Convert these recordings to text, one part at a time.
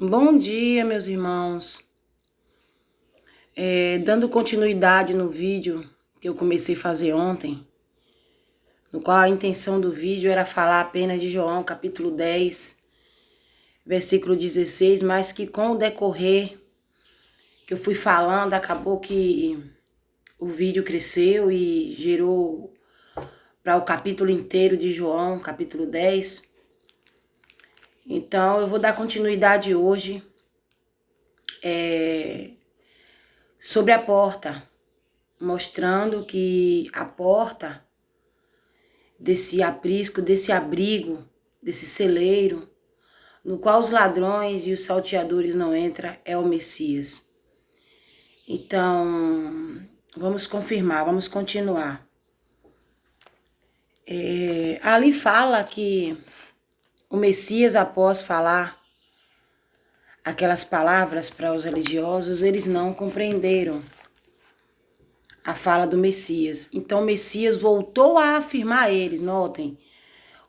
Bom dia, meus irmãos. Dando continuidade no vídeo que eu comecei a fazer ontem, no qual a intenção do vídeo era falar apenas de João, capítulo 10, versículo 16, mas que com o decorrer que eu fui falando, acabou que o vídeo cresceu e gerou para o capítulo inteiro de João, capítulo 10. Então, eu vou dar continuidade hoje sobre a porta, mostrando que a porta desse aprisco, desse abrigo, desse celeiro, no qual os ladrões e os salteadores não entram, é o Messias. Então, vamos confirmar, vamos continuar. Ali fala que o Messias, após falar aquelas palavras para os religiosos, eles não compreenderam a fala do Messias. Então, o Messias voltou a afirmar a eles, notem,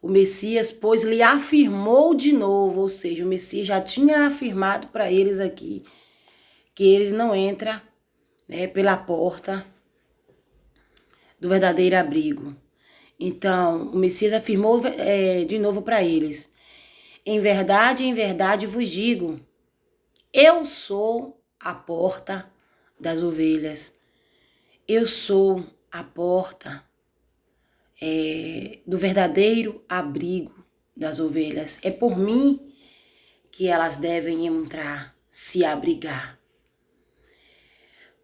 o Messias, pois, lhe afirmou de novo, ou seja, o Messias já tinha afirmado para eles aqui que eles não entram, né, pela porta do verdadeiro abrigo. Então, o Messias afirmou de novo para eles: em verdade vos digo, eu sou a porta das ovelhas. Eu sou a porta do verdadeiro abrigo das ovelhas. É por mim que elas devem entrar, se abrigar.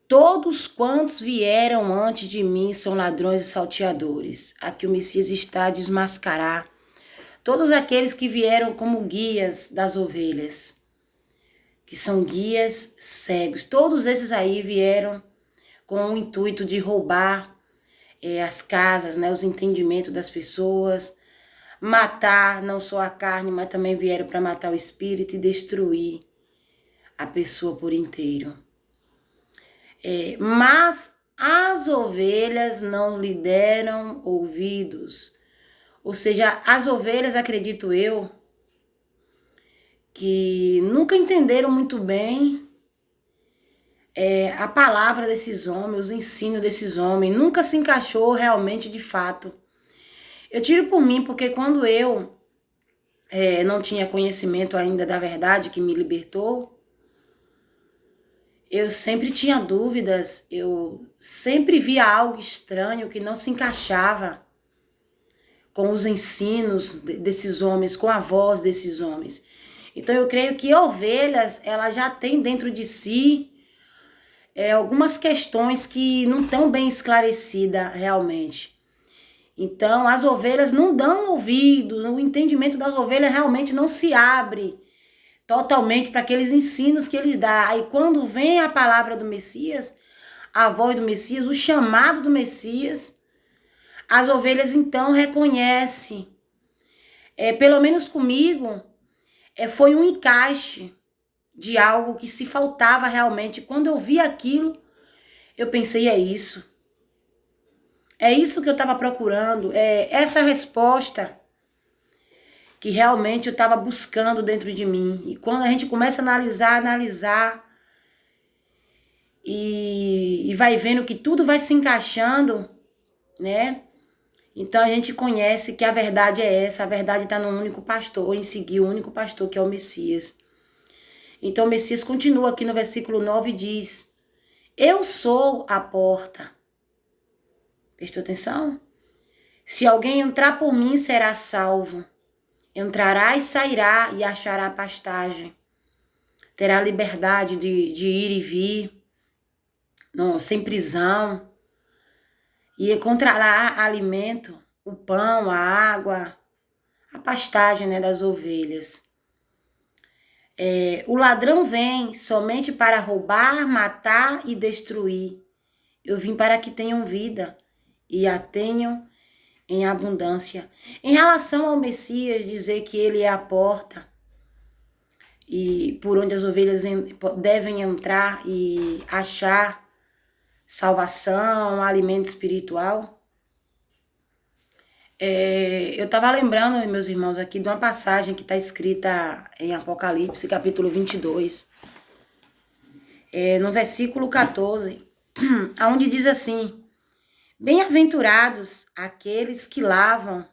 Todos quantos vieram antes de mim são ladrões e salteadores. Aqui o Messias está a desmascarar todos aqueles que vieram como guias das ovelhas, que são guias cegos. Todos esses aí vieram com o intuito de roubar as casas, né, os entendimentos das pessoas, matar não só a carne, mas também vieram para matar o espírito e destruir a pessoa por inteiro. Mas as ovelhas não lhe deram ouvidos. Ou seja, as ovelhas, acredito eu, que nunca entenderam muito bem a palavra desses homens, os ensinos desses homens, nunca se encaixou realmente de fato. Eu tiro por mim, porque quando eu não tinha conhecimento ainda da verdade que me libertou, eu sempre tinha dúvidas, eu sempre via algo estranho que não se encaixava com os ensinos desses homens, com a voz desses homens. Então eu creio que ovelhas, ela já tem dentro de si algumas questões que não estão bem esclarecidas realmente. Então as ovelhas não dão ouvido, o entendimento das ovelhas realmente não se abre totalmente para aqueles ensinos que eles dão. Aí quando vem a palavra do Messias, a voz do Messias, o chamado do Messias, as ovelhas então reconhecem. Pelo menos comigo, foi um encaixe de algo que se faltava realmente. Quando eu vi aquilo, eu pensei, é isso. É isso que eu estava procurando, é essa resposta que realmente eu estava buscando dentro de mim. E quando a gente começa a analisar, e vai vendo que tudo vai se encaixando, né? Então a gente conhece que a verdade é essa, a verdade está no único pastor, em seguir o único pastor que é o Messias. Então o Messias continua aqui no versículo 9 e diz: eu sou a porta. Prestou atenção? Se alguém entrar por mim, será salvo. Entrará e sairá e achará pastagem. Terá liberdade de ir e vir, não, sem prisão. E encontrará alimento, o pão, a água, a pastagem, né, das ovelhas. O ladrão vem somente para roubar, matar e destruir. Eu vim para que tenham vida e a tenham em abundância. Em relação ao Messias, dizer que ele é a porta e por onde as ovelhas devem entrar e achar salvação, alimento espiritual. Eu estava lembrando, meus irmãos, aqui de uma passagem que está escrita em Apocalipse, capítulo 22, no versículo 14, onde diz assim: bem-aventurados aqueles que lavam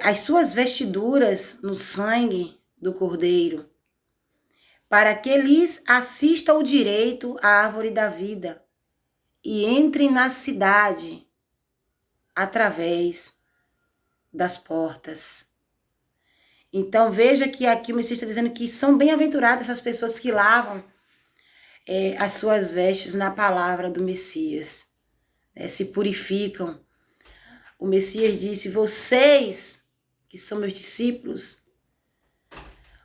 as suas vestiduras no sangue do Cordeiro, para que lhes assista o direito à árvore da vida e entrem na cidade através das portas. Então veja que aqui o Messias está dizendo que são bem-aventuradas essas pessoas que lavam as suas vestes na palavra do Messias, se purificam. O Messias disse: vocês que são meus discípulos,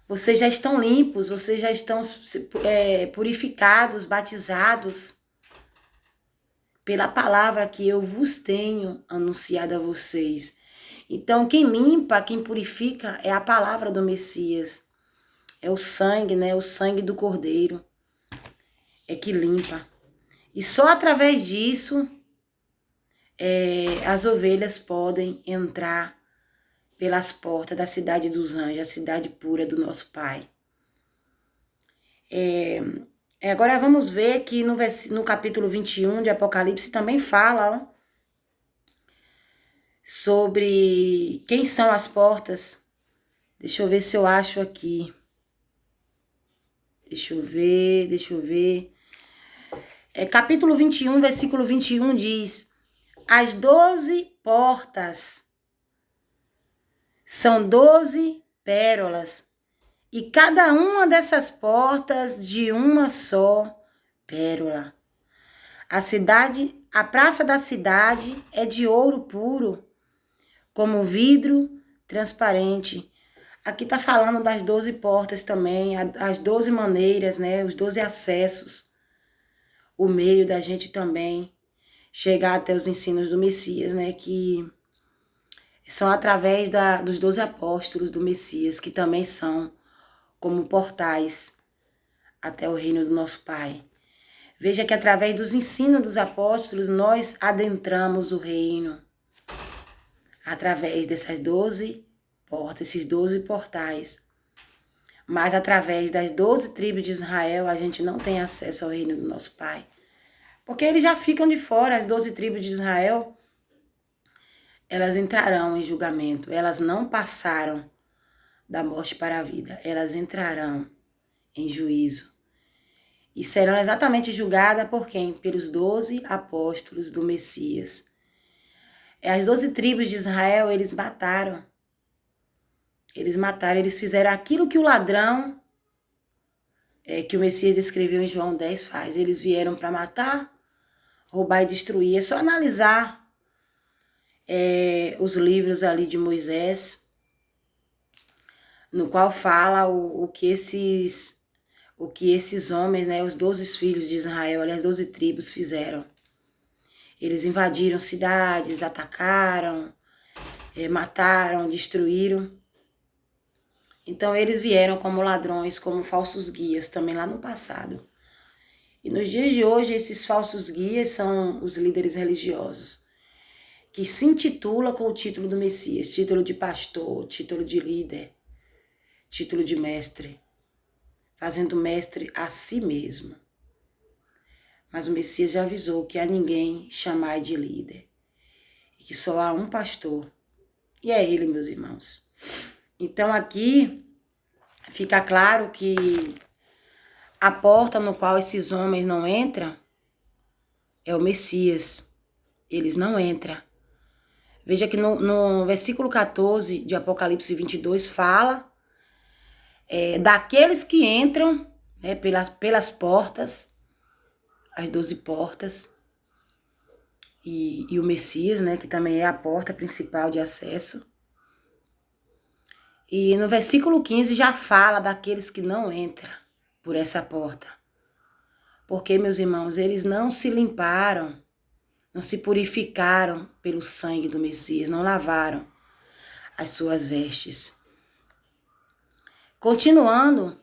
vocês já estão limpos, vocês já estão purificados, batizados pela palavra que eu vos tenho anunciado a vocês. Então, quem limpa, quem purifica é a palavra do Messias. É o sangue, né? O sangue do Cordeiro é que limpa. E só através disso as ovelhas podem entrar pelas portas da cidade dos anjos, a cidade pura do nosso Pai. Agora vamos ver que no capítulo 21 de Apocalipse também fala, ó, sobre quem são as portas. Deixa eu ver se eu acho aqui. Deixa eu ver. Capítulo 21, versículo 21 diz: as 12 portas são 12 pérolas, e cada uma dessas portas de uma só pérola. A praça da cidade é de ouro puro, como vidro transparente. Aqui está falando das 12 portas também, as 12 maneiras, né? Os 12 acessos. O meio da gente também chegar até os ensinos do Messias, né? Que são através dos 12 apóstolos do Messias, que também são como portais até o reino do nosso Pai. Veja que através dos ensinos dos apóstolos, nós adentramos o reino. Através dessas 12 portas, esses 12 portais. Mas através das 12 tribos de Israel, a gente não tem acesso ao reino do nosso Pai. Porque eles já ficam de fora, as 12 tribos de Israel, elas entrarão em julgamento. Elas não passaram da morte para a vida. Elas entrarão em juízo. E serão exatamente julgadas por quem? Pelos 12 apóstolos do Messias. As 12 tribos de Israel, eles mataram. Eles fizeram aquilo que o ladrão, que o Messias escreveu em João 10, faz. Eles vieram para matar, roubar e destruir. É só analisar os livros ali de Moisés, no qual fala o que esses homens, né, os 12 filhos de Israel, ali, as 12 tribos fizeram. Eles invadiram cidades, atacaram, mataram, destruíram. Então eles vieram como ladrões, como falsos guias também lá no passado. E nos dias de hoje esses falsos guias são os líderes religiosos, que se intitula com o título do Messias, título de pastor, título de líder, título de mestre, fazendo mestre a si mesmo. Mas o Messias já avisou que a ninguém chamai de líder, e que só há um pastor, e é ele, meus irmãos. Então aqui fica claro que a porta no qual esses homens não entram é o Messias. Eles não entram. Veja que no versículo 14 de Apocalipse 22 fala daqueles que entram, né, pelas portas, as 12 portas, e o Messias, né, que também é a porta principal de acesso. E no versículo 15 já fala daqueles que não entram por essa porta. Porque, meus irmãos, eles não se limparam, não se purificaram pelo sangue do Messias, não lavaram as suas vestes. Continuando,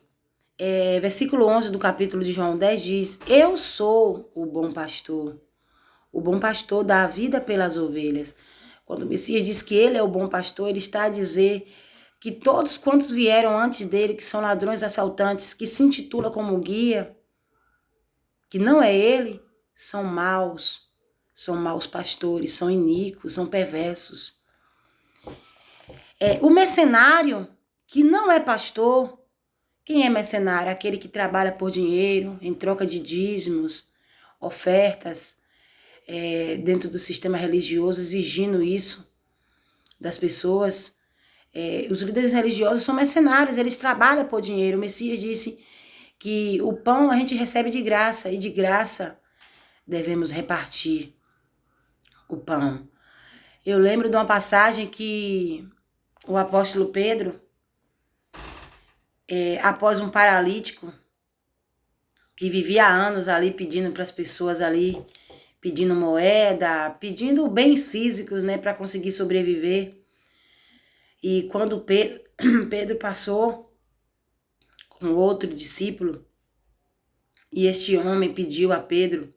versículo 11 do capítulo de João 10 diz: eu sou o bom pastor dá a vida pelas ovelhas. Quando o Messias diz que ele é o bom pastor, ele está a dizer que todos quantos vieram antes dele, que são ladrões assaltantes, que se intitula como guia, que não é ele, são maus pastores, são iníquos, são perversos. O mercenário, que não é pastor, quem é mercenário? Aquele que trabalha por dinheiro, em troca de dízimos, ofertas, dentro do sistema religioso, exigindo isso das pessoas. Os líderes religiosos são mercenários, eles trabalham por dinheiro. O Messias disse que o pão a gente recebe de graça, e de graça devemos repartir o pão. Eu lembro de uma passagem que o apóstolo Pedro, após um paralítico, que vivia há anos ali pedindo para as pessoas ali, pedindo moeda, pedindo bens físicos, né, para conseguir sobreviver. E quando Pedro passou com outro discípulo, e este homem pediu a Pedro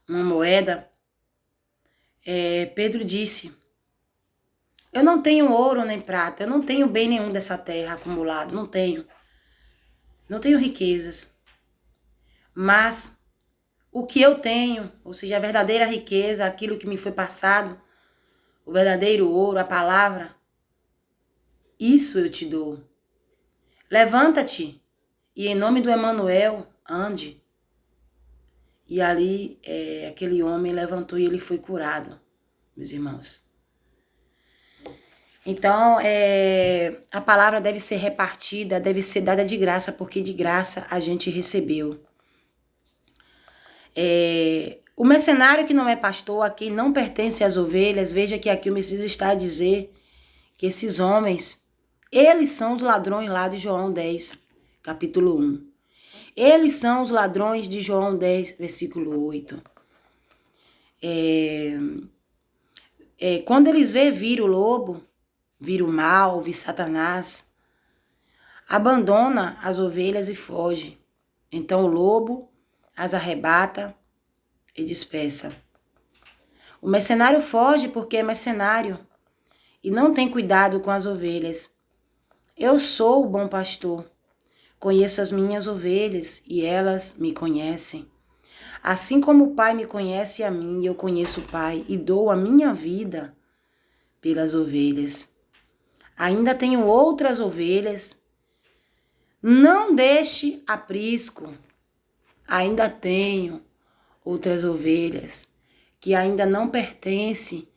uma moeda, Pedro disse: eu não tenho ouro nem prata, eu não tenho bem nenhum dessa terra acumulado, não tenho riquezas, mas o que eu tenho, ou seja, a verdadeira riqueza, aquilo que me foi passado, o verdadeiro ouro, a palavra, isso eu te dou. Levanta-te e em nome do Emanuel, ande. E ali aquele homem levantou e ele foi curado, meus irmãos. Então, a palavra deve ser repartida, deve ser dada de graça, porque de graça a gente recebeu. O mercenário que não é pastor, a quem não pertence às ovelhas, veja que aqui o Messias está a dizer que esses homens, eles são os ladrões lá de João 10, capítulo 1. Eles são os ladrões de João 10, versículo 8. Quando eles vir o lobo, vir o mal, vir Satanás, abandona as ovelhas e foge. Então o lobo as arrebata e dispersa. O mercenário foge porque é mercenário e não tem cuidado com as ovelhas. Eu sou o bom pastor. Conheço as minhas ovelhas e elas me conhecem. Assim como o Pai me conhece a mim, eu conheço o Pai e dou a minha vida pelas ovelhas. Ainda tenho outras ovelhas. Não deixe aprisco. Ainda tenho outras ovelhas que ainda não pertencem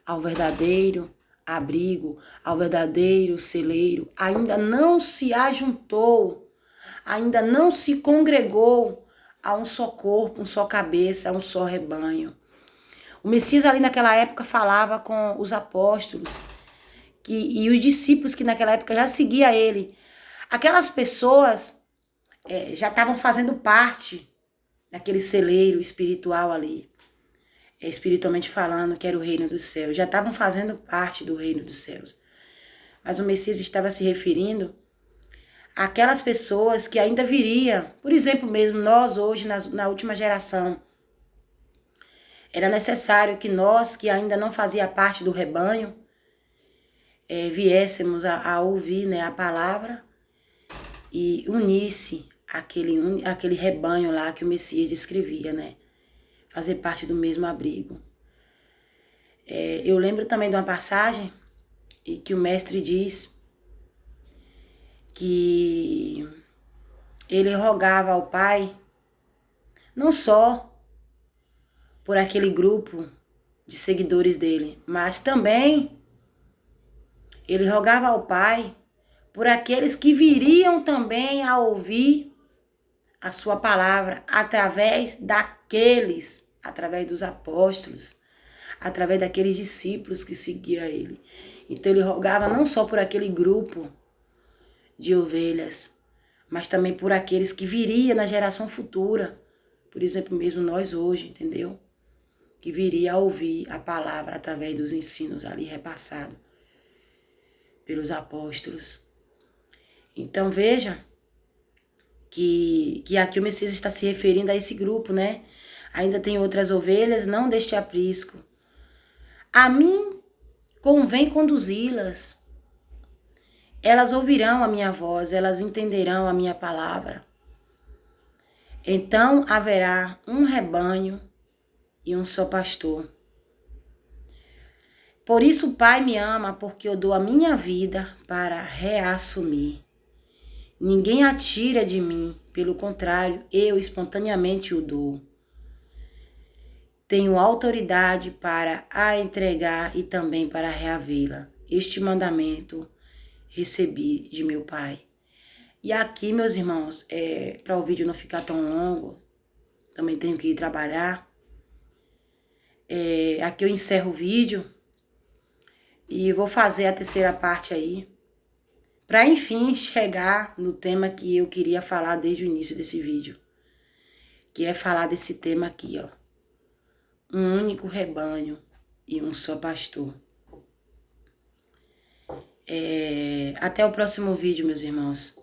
ao verdadeiro abrigo, ao verdadeiro celeiro. Ainda não se ajuntou, ainda não se congregou a um só corpo, um só cabeça, a um só rebanho. O Messias ali naquela época falava com os apóstolos e os discípulos que naquela época já seguiam ele. Aquelas pessoas já estavam fazendo parte daquele celeiro espiritual ali, espiritualmente falando, que era o reino dos céus. Já estavam fazendo parte do reino dos céus. Mas o Messias estava se referindo àquelas pessoas que ainda viriam. Por exemplo mesmo, nós hoje, na última geração, era necessário que nós, que ainda não fazia parte do rebanho, viéssemos a ouvir, né, a palavra e unisse aquele rebanho lá que o Messias descrevia, né? Fazer parte do mesmo abrigo. Eu lembro também de uma passagem em que o mestre diz que ele rogava ao Pai, não só por aquele grupo de seguidores dele, mas também ele rogava ao Pai por aqueles que viriam também a ouvir a sua palavra através dos apóstolos, através daqueles discípulos que seguiam ele. Então ele rogava não só por aquele grupo de ovelhas, mas também por aqueles que viriam na geração futura. Por exemplo, mesmo nós hoje, entendeu? Que viria a ouvir a palavra através dos ensinos ali repassados pelos apóstolos. Então veja que aqui o Messias está se referindo a esse grupo, né? Ainda tem outras ovelhas, não deste aprisco. A mim convém conduzi-las. Elas ouvirão a minha voz, elas entenderão a minha palavra. Então haverá um rebanho e um só pastor. Por isso o Pai me ama, porque eu dou a minha vida para reassumir. Ninguém a tira de mim, pelo contrário, eu espontaneamente o dou. Tenho autoridade para a entregar e também para reavê-la. Este mandamento recebi de meu Pai. E aqui, meus irmãos, para o vídeo não ficar tão longo, também tenho que ir trabalhar. Aqui eu encerro o vídeo e vou fazer a terceira parte aí, para enfim chegar no tema que eu queria falar desde o início desse vídeo, que é falar desse tema aqui, ó. Um único rebanho e um só pastor. Até o próximo vídeo, meus irmãos.